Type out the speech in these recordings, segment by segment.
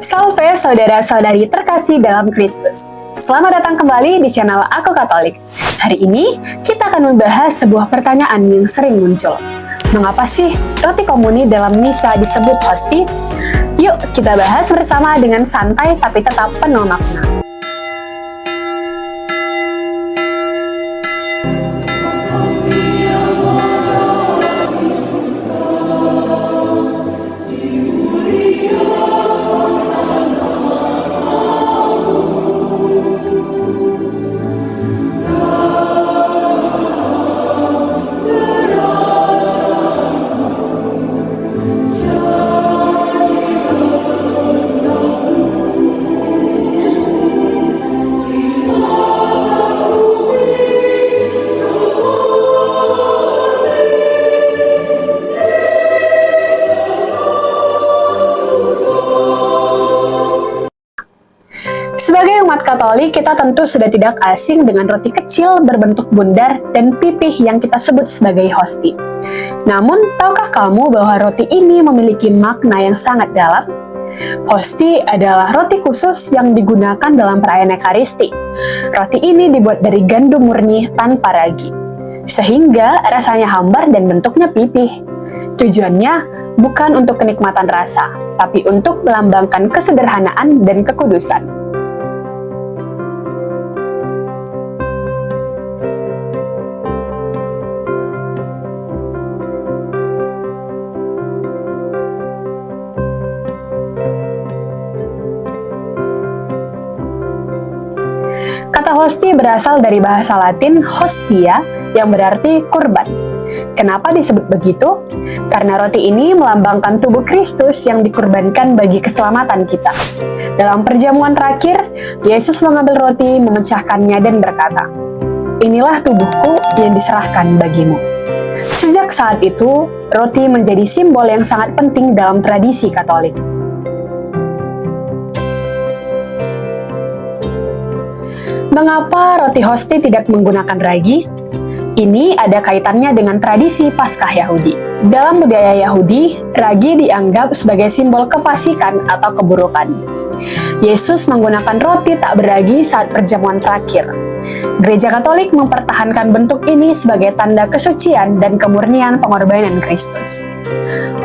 Salve saudara-saudari terkasih dalam Kristus. Selamat datang kembali di channel Aku Katolik. Hari ini kita akan membahas sebuah pertanyaan yang sering muncul. Mengapa sih roti komuni dalam misa disebut hosti? Yuk kita bahas bersama dengan santai tapi tetap penuh makna. Sebagai umat Katolik, kita tentu sudah tidak asing dengan roti kecil berbentuk bundar dan pipih yang kita sebut sebagai hosti. Namun, tahukah kamu bahwa roti ini memiliki makna yang sangat dalam? Hosti adalah roti khusus yang digunakan dalam perayaan Ekaristi. Roti ini dibuat dari gandum murni tanpa ragi, sehingga rasanya hambar dan bentuknya pipih. Tujuannya bukan untuk kenikmatan rasa, tapi untuk melambangkan kesederhanaan dan kekudusan. Kata hosti berasal dari bahasa Latin hostia yang berarti kurban. Kenapa disebut begitu? Karena roti ini melambangkan tubuh Kristus yang dikurbankan bagi keselamatan kita. Dalam perjamuan terakhir, Yesus mengambil roti, memecahkannya dan berkata, "Inilah tubuhku yang diserahkan bagimu." Sejak saat itu, roti menjadi simbol yang sangat penting dalam tradisi Katolik. Mengapa roti hosti tidak menggunakan ragi? Ini ada kaitannya dengan tradisi Paskah Yahudi. Dalam budaya Yahudi, ragi dianggap sebagai simbol kefasikan atau keburukan. Yesus menggunakan roti tak beragi saat perjamuan terakhir. Gereja Katolik mempertahankan bentuk ini sebagai tanda kesucian dan kemurnian pengorbanan Kristus.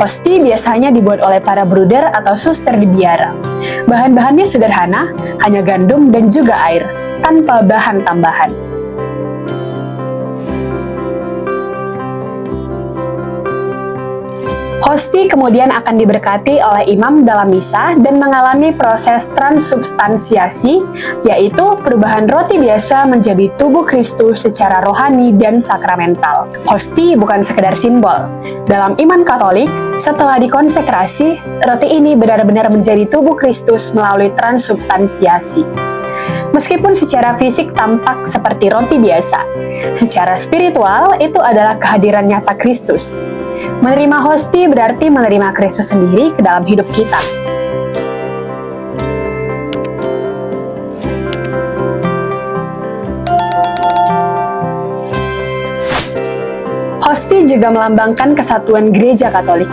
Hosti biasanya dibuat oleh para bruder atau suster di biara. Bahan-bahannya sederhana, hanya gandum dan juga air, tanpa bahan tambahan. Hosti kemudian akan diberkati oleh imam dalam misa dan mengalami proses transubstansiasi, yaitu perubahan roti biasa menjadi tubuh Kristus secara rohani dan sakramental. Hosti bukan sekedar simbol. Dalam iman Katolik, setelah dikonsekrasi, roti ini benar-benar menjadi tubuh Kristus melalui transubstansiasi. Meskipun secara fisik tampak seperti roti biasa, secara spiritual itu adalah kehadiran nyata Kristus. Menerima hosti berarti menerima Kristus sendiri ke dalam hidup kita. Hosti juga melambangkan kesatuan Gereja Katolik.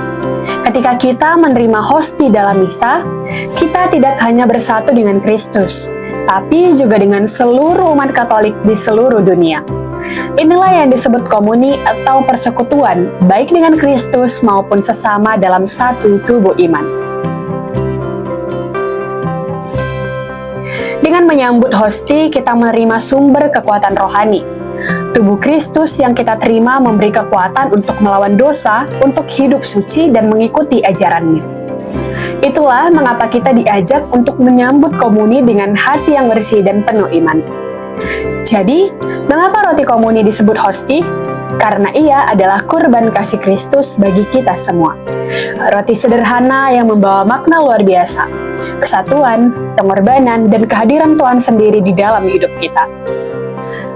Ketika kita menerima hosti dalam misa, kita tidak hanya bersatu dengan Kristus, tapi juga dengan seluruh umat Katolik di seluruh dunia. Inilah yang disebut komuni atau persekutuan, baik dengan Kristus maupun sesama dalam satu tubuh iman. Dengan menyambut hosti, kita menerima sumber kekuatan rohani. Tubuh Kristus yang kita terima memberi kekuatan untuk melawan dosa, untuk hidup suci dan mengikuti ajarannya. Itulah mengapa kita diajak untuk menyambut komuni dengan hati yang bersih dan penuh iman. Jadi, mengapa roti komuni disebut hosti? Karena ia adalah kurban kasih Kristus bagi kita semua. Roti sederhana yang membawa makna luar biasa, kesatuan, pengorbanan, dan kehadiran Tuhan sendiri di dalam hidup kita.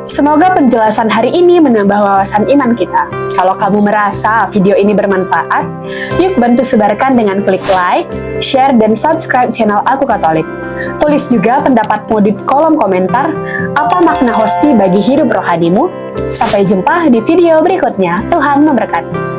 Semoga penjelasan hari ini menambah wawasan iman kita. Kalau kamu merasa video ini bermanfaat, yuk bantu sebarkan dengan klik like, share, dan subscribe channel Aku Katolik. Tulis juga pendapatmu di kolom komentar, apa makna hosti bagi hidup rohanimu. Sampai jumpa di video berikutnya. Tuhan memberkati.